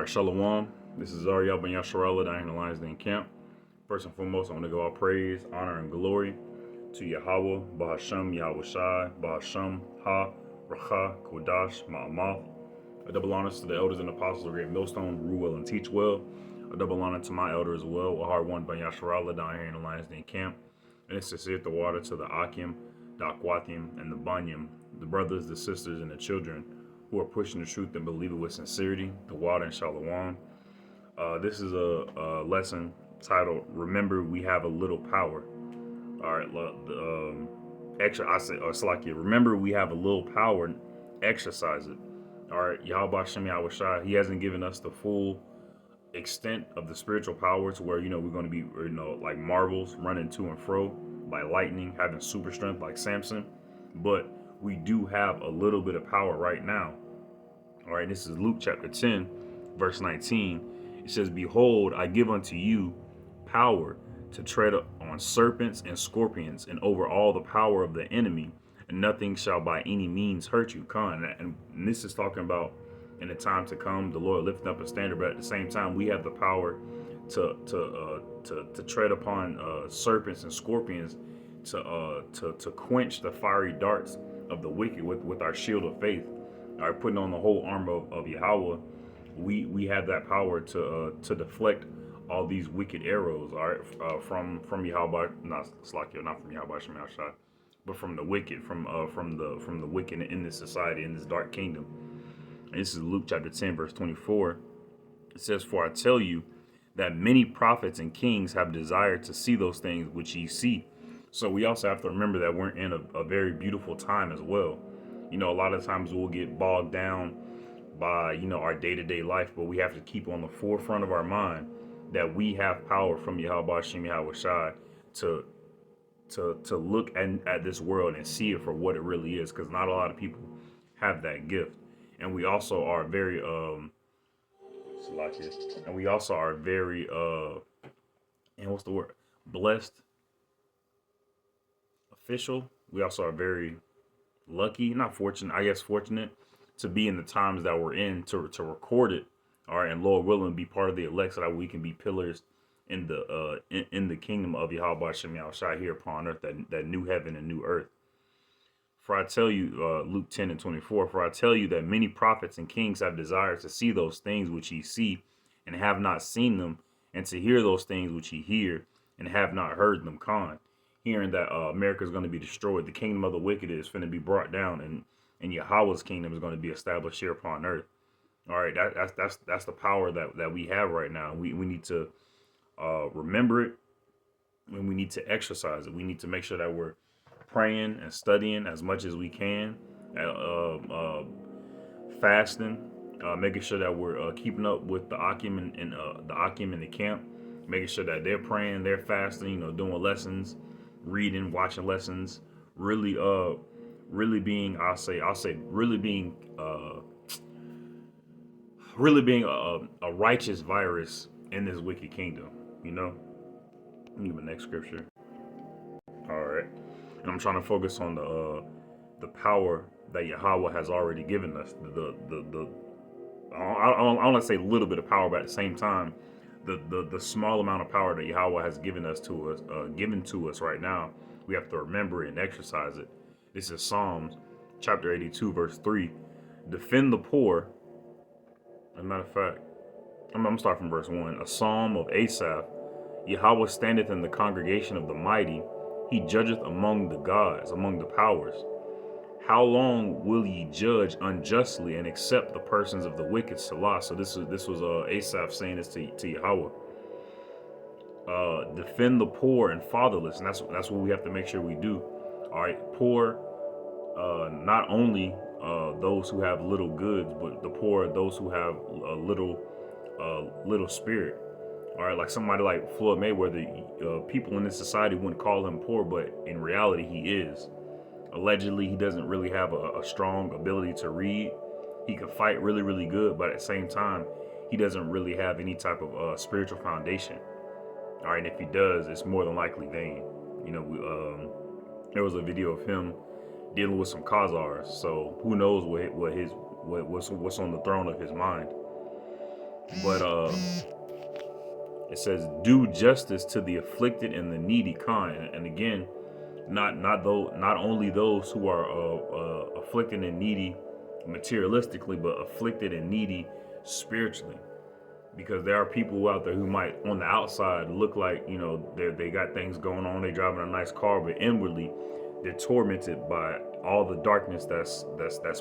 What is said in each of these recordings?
Shalom. This is Ariel Ben Yasharallah down here in the Lions Den camp. First and foremost, I want to give all praise, honor, and glory to Yahweh, Bahasham, Yahweh Shai, Bahasham, Ha, Racha, Kodash, Ma'amath. A double honor to the elders and apostles of Great Millstone, rule well and teach well. A double honor to my elder as well, Ahar one Ben Yasharallah down here in the Lions Den camp. And it's to sit the water to the Akim, the Akwathim, and the Banyam, the brothers, the sisters, and the children who are pushing the truth and believe it with sincerity, the water and shalom. This is a lesson titled "Remember We Have a Little Power." All right, Salakia. Remember we have a little power. Exercise it. All right, Yahweh Shem Yahweh Shai. He hasn't given us the full extent of the spiritual power to where we're going to be like marvels running to and fro like lightning, having super strength like Samson, but we do have a little bit of power right now. All right, this is Luke chapter 10, verse 19. It says, "Behold, I give unto you power to tread on serpents and scorpions and over all the power of the enemy, and nothing shall by any means hurt you." And this is talking about in the time to come, the Lord lifting up a standard, but at the same time, we have the power to tread upon serpents and scorpions, to quench the fiery darts of the wicked with our shield of faith. All right, putting on the whole armor of Yahweh, we have that power to deflect all these wicked arrows. All right, from Yahweh, not from Yahweh Shem Shai, but from the wicked, from the wicked in this society, in this dark kingdom. And this is Luke chapter 10, verse 24. It says, "For I tell you that many prophets and kings have desired to see those things which ye see." So we also have to remember that we're in a very beautiful time as well. A lot of times we'll get bogged down by, our day-to-day life, but we have to keep on the forefront of our mind that we have power from Yahweh Shem Yahweh Shai to look at this world and see it for what it really is, because not a lot of people have that gift. And we also are very and what's the word? Blessed official. We also are very lucky, not fortunate, I guess fortunate to be in the times that we're in to record it. All right, and Lord willing, be part of the elect so that we can be pillars in the kingdom of Yahweh Shem Yahweh Shai here upon earth, that new heaven and new earth. For I tell you, Luke 10 and 24, "For I tell you that many prophets and kings have desired to see those things which ye see, and have not seen them, and to hear those things which ye hear, and have not heard them." Hearing that America is going to be destroyed, the kingdom of the wicked is going to be brought down, and Yahweh's kingdom is going to be established here upon earth. All right, that's the power that we have right now. We need to remember it, and we need to exercise it. We need to make sure that we're praying and studying as much as we can, fasting, making sure that we're keeping up with the Akim and the Akim in the camp, making sure that they're praying, they're fasting, doing lessons, reading, watching lessons, really being, really being a righteous virus in this wicked kingdom. Let me give the next scripture. All right. And I'm trying to focus on the power that Yahweh has already given us. I don't want to say a little bit of power, but at the same time, the small amount of power that Yahweh has given to us right now, we have to remember it and exercise it. This is Psalms chapter 82, verse 3. "Defend the poor." As a matter of fact, I'm going to start from verse 1. "A psalm of Asaph. Yahweh standeth in the congregation of the mighty. He judgeth among the gods, among the powers. How long will ye judge unjustly and accept the persons of the wicked?" Salah. So this was Asaph saying this to Yahweh. Defend the poor and fatherless, and that's what we have to make sure we do. All right, poor, not only those who have little goods, but the poor are those who have a little spirit. All right, like somebody like Floyd Mayweather, people in this society wouldn't call him poor, but in reality, he is. Allegedly, he doesn't really have a strong ability to read. He can fight really, really good, but at the same time, he doesn't really have any type of spiritual foundation. All right, and if he does, it's more than likely vain. There was a video of him dealing with some Khazars, so who knows what's on the throne of his mind. But it says, do justice to the afflicted and the needy kind. And again, not only those who are afflicted and needy materialistically, but afflicted and needy spiritually. Because there are people out there who might, on the outside, look like they got things going on. They driving a nice car, but inwardly, they're tormented by all the darkness that's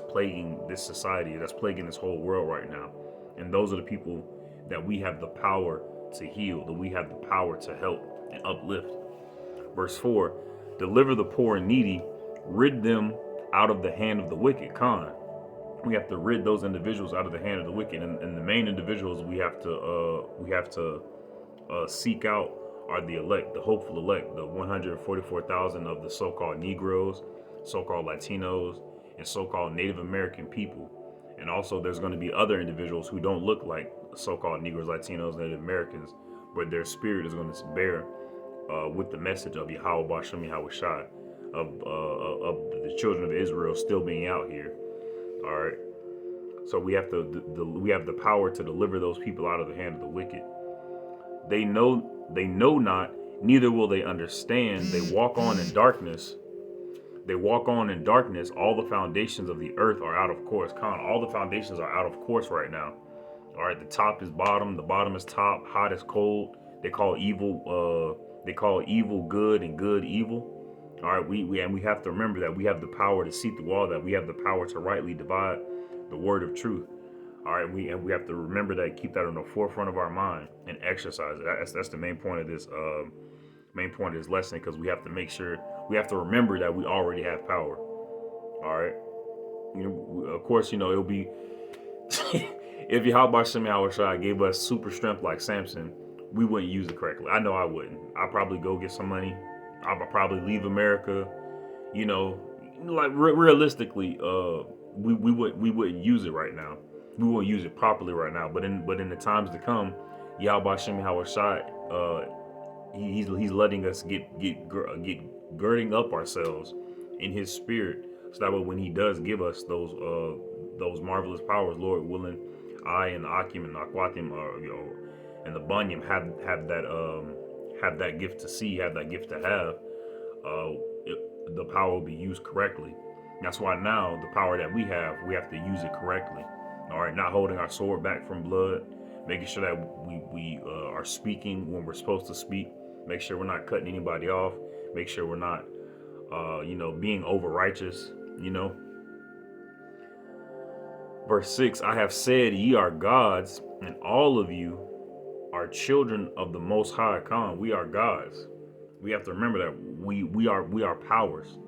plaguing this society, that's plaguing this whole world right now. And those are the people that we have the power to heal, that we have the power to help and uplift. Verse 4, deliver the poor and needy, rid them out of the hand of the wicked. We have to rid those individuals out of the hand of the wicked, and the main individuals we have to seek out are the elect, the hopeful elect, the 144,000 of the so-called Negroes, so-called Latinos, and so-called Native American people. And also there's going to be other individuals who don't look like so-called Negroes, Latinos, Native Americans, but their spirit is going to bear with the message of Yahweh Bashem Yahweh Shai, of the children of Israel still being out here. All right. So we have the power to deliver those people out of the hand of the wicked. They know not, neither will they understand. They walk on in darkness. All the foundations of the earth are out of course. All the foundations are out of course right now. All right. The top is bottom. The bottom is top. Hot is cold. They call evil good and good evil. All right, we have to remember that we have the power to see through all that. We have the power to rightly divide the word of truth. All right, we have to remember that, keep that on the forefront of our mind and exercise it. That's the main point of this lesson, because we have to remember that we already have power. All right, of course, it'll be if Yahweh Shem Yahweh Shai gave us super strength like Samson, we wouldn't use it correctly. I know I wouldn't. I'd probably go get some money. I'll probably leave America, like realistically, we wouldn't use it right now. We won't use it properly right now. But in the times to come, Yahweh Shem Yahweh Shai, he's letting us get girding up ourselves in His Spirit, so that way when He does give us those marvelous powers, Lord willing, I and Akim and Akwatim, and the Bunyam have that gift to see, have that gift to have, the power will be used correctly. That's why now the power that we have to use it correctly. All right, not holding our sword back from blood, making sure that we are speaking when we're supposed to speak. Make sure we're not cutting anybody off. Make sure we're not, being over righteous. Verse 6: I have said, ye are gods, and all of you are children of the Most High. We are gods. We have to remember that we are powers.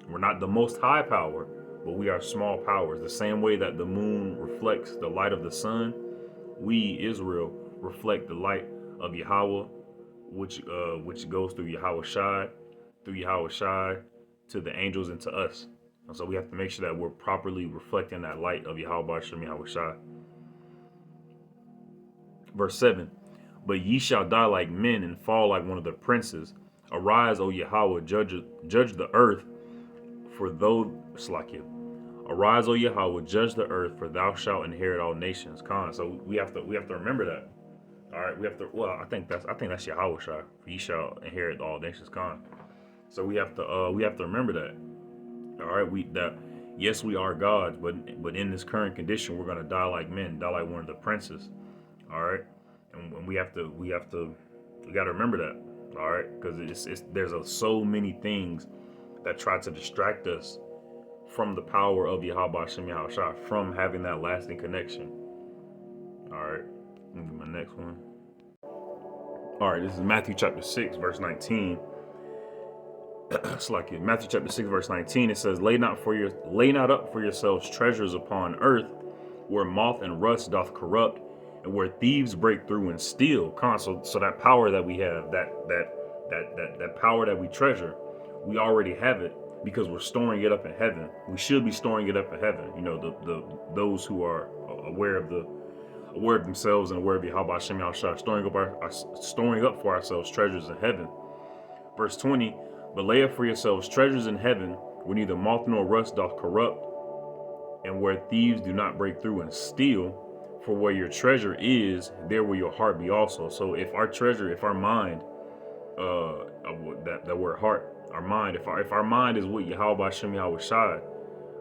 We're not the Most High power, but we are small powers. The same way that the moon reflects the light of the sun, we, Israel, reflect the light of Yahweh, which goes through Yahweh Shai to the angels and to us. And so we have to make sure that we're properly reflecting that light of Yahweh Shem Yahweh Shai. Verse 7: but ye shall die like men and fall like one of the princes. Arise, O Yahweh, judge the earth, for Arise, O Yahweh, judge the earth, for thou shalt inherit all nations. So we have to remember that. All right, I think that's Yahweh Shai. For ye shall inherit all nations. So we have to remember that. All right, yes, we are gods, but in this current condition, we're gonna die like men, die like one of the princes. All right. And we got to remember that, all right, because there's so many things that try to distract us from the power of Yahweh Shem Yahweh Shai, from having that lasting connection. All right, let me get my next one. All right, this is Matthew chapter 6, verse 19. It's like it. Matthew chapter 6, verse 19. It says, lay not up for yourselves treasures upon earth, where moth and rust doth corrupt, and where thieves break through and steal. So that power that we have, that power that we treasure, we already have it because we're storing it up in heaven. We should be storing it up in heaven. Those who are aware of themselves and aware of Yahweh Shem Yahweh Shai, storing up for ourselves treasures in heaven. Verse 20: but lay up for yourselves treasures in heaven, where neither moth nor rust doth corrupt, and where thieves do not break through and steal. For where your treasure is, there will your heart be also. So if our treasure, if our mind, that word heart, our mind, if our mind is with Yahweh Hashem Yahweh Shai,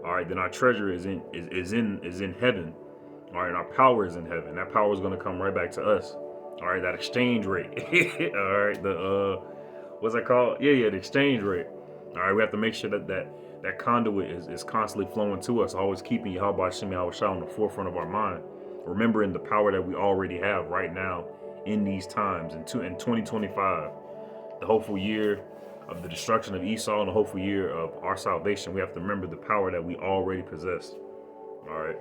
all right, then our treasure is in heaven. All right, and our power is in heaven. That power is going to come right back to us. All right, that exchange rate. All right, the what's that called? Yeah, the exchange rate. All right, we have to make sure that conduit is constantly flowing to us, always keeping Yahweh Hashem Yahweh Shai on the forefront of our mind, remembering the power that we already have right now in these times in 2025, the hopeful year of the destruction of Esau and the hopeful year of our salvation. We have to remember the power that we already possess. All right.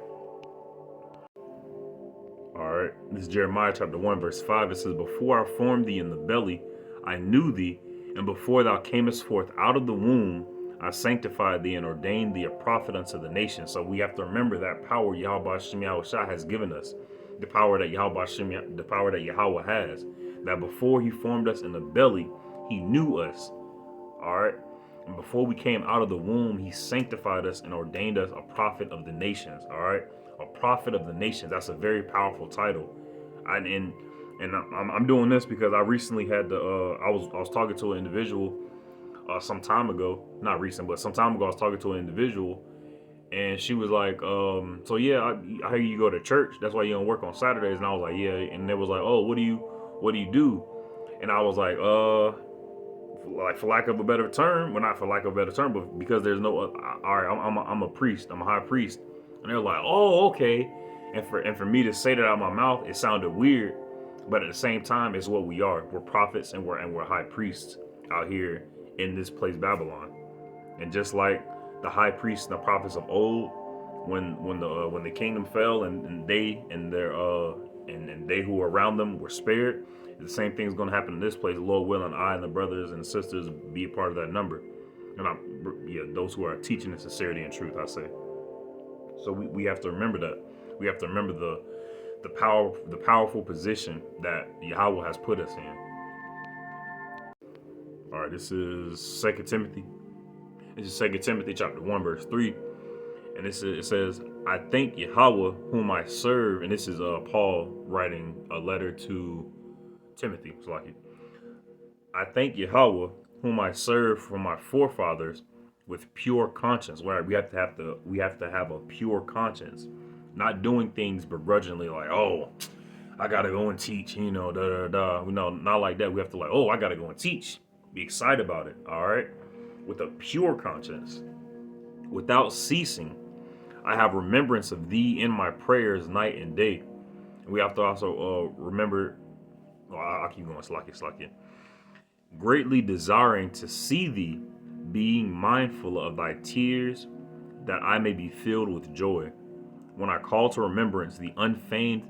All right. This is Jeremiah chapter 1, verse 5. It says, before I formed thee in the belly, I knew thee, and before thou camest forth out of the womb, I sanctified thee and ordained thee a prophet unto the nations. So we have to remember that power Yahweh Hashem Yahweh Shai has given us. The power that the power that Yahweh has. That before he formed us in the belly, he knew us. All right. And before we came out of the womb, he sanctified us and ordained us a prophet of the nations. All right. A prophet of the nations. That's a very powerful title. I'm doing this because I recently had I was talking to an individual some time ago, not recent, but some time ago I was talking to an individual, and she was like, so yeah, I hear you go to church. That's why you don't work on Saturdays. And I was like, yeah. And they was like, oh, what do you do? And I was like, like for lack of a better term, well, not for lack of a better term, but because there's no, all right, I'm a priest, I'm a high priest. And they're like, oh, okay. And for me to say that out of my mouth, it sounded weird, but at the same time, it's what we are. We're prophets and we're high priests out here in this place, Babylon. And just like the high priests and the prophets of old, when the kingdom fell and they who were around them were spared, the same thing is going to happen in this place. Lord willing, I and the brothers and sisters be a part of that number. And those who are teaching in sincerity and truth, I say. So we have to remember that. We have to remember the powerful position that Yahweh has put us in. All right, this is 2 Timothy. This is 2 Timothy chapter 1, verse 3. And it says, I thank Yahweh whom I serve. And this is Paul writing a letter to Timothy. It's like it. I thank Yahweh whom I serve from my forefathers with pure conscience. Right? We have to have a pure conscience, not doing things begrudgingly, like, oh, I gotta go and teach, not like that. We have to I gotta go and teach. Be excited about it. All right, with a pure conscience, without ceasing. I have remembrance of thee in my prayers night and day. And we have to also remember. I'll keep going. Slack. Greatly desiring to see thee, being mindful of thy tears, that I may be filled with joy. When I call to remembrance the unfeigned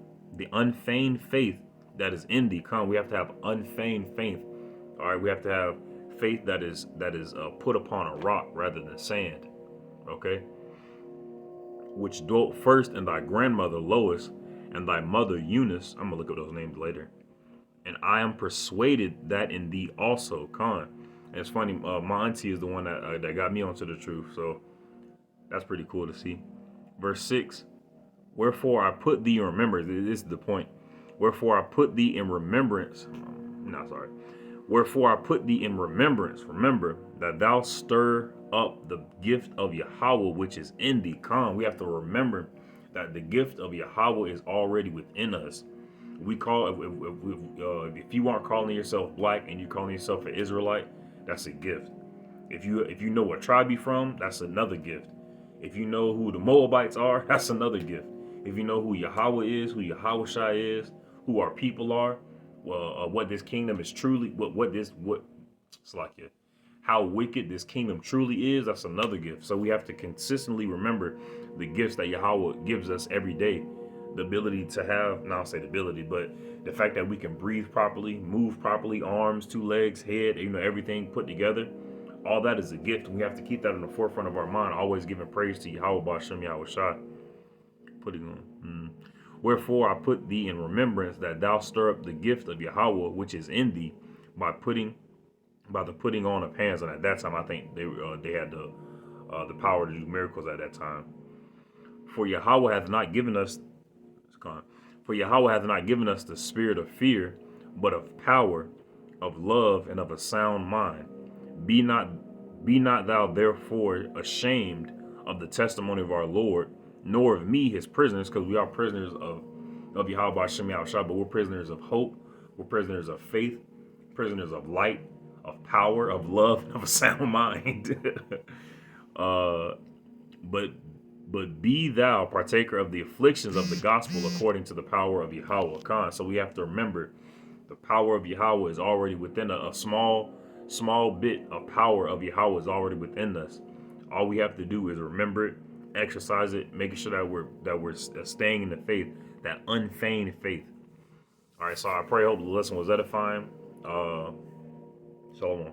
faith that is in thee. Come, we have to have unfeigned faith. All right, we have to have faith that is put upon a rock rather than sand. Okay. Which dwelt first in thy grandmother Lois and thy mother Eunice. I'm gonna look up those names later. And I am persuaded that in thee also, Khan. And it's funny, my auntie is the one that got me onto the truth, so that's pretty cool to see. Verse 6, wherefore I put thee in remembrance. This is the point. Wherefore I put thee in remembrance. Wherefore I put thee in remembrance. Remember that thou stir up the gift of Yahweh which is in thee. Come, we have to remember that the gift of Yahweh is already within us. We call if you aren't calling yourself black and you're calling yourself an Israelite, that's a gift. If you know what tribe you're from, that's another gift. If you know who the Moabites are, that's another gift. If you know who Yahweh is, who Yahweh Shai is, who our people are, what this kingdom is truly, how wicked this kingdom truly is, that's another gift. So we have to consistently remember the gifts that Yahweh gives us every day. The ability to have, not I'll say the ability, but the fact that we can breathe properly, move properly, arms, 2 legs, head, everything put together. All that is a gift. And we have to keep that in the forefront of our mind, always giving praise to Yahweh B'Shem Yahweh Shai. Put it on. Wherefore I put thee in remembrance that thou stir up the gift of Yahweh which is in thee by the putting on of hands. And at that time, I think they had the power to do miracles at that time. For Yahweh hath not given us For Yahweh hath not given us the spirit of fear, but of power, of love, and of a sound mind. Be not be not thou therefore ashamed of the testimony of our Lord, nor of me his prisoners, because we are prisoners of Yahweh Hashem Yahushua, but we're prisoners of hope, we're prisoners of faith, prisoners of light, of power, of love, and of a sound mind. uh, but be thou partaker of the afflictions of the gospel according to the power of Yahweh Khan. So we have to remember the power of Yahweh is already within a small bit of power of Yahweh is already within us. All we have to do is remember it, exercise it, making sure that we're staying in the faith, that unfeigned faith. All right, so I pray, hope the lesson was edifying. Shalom.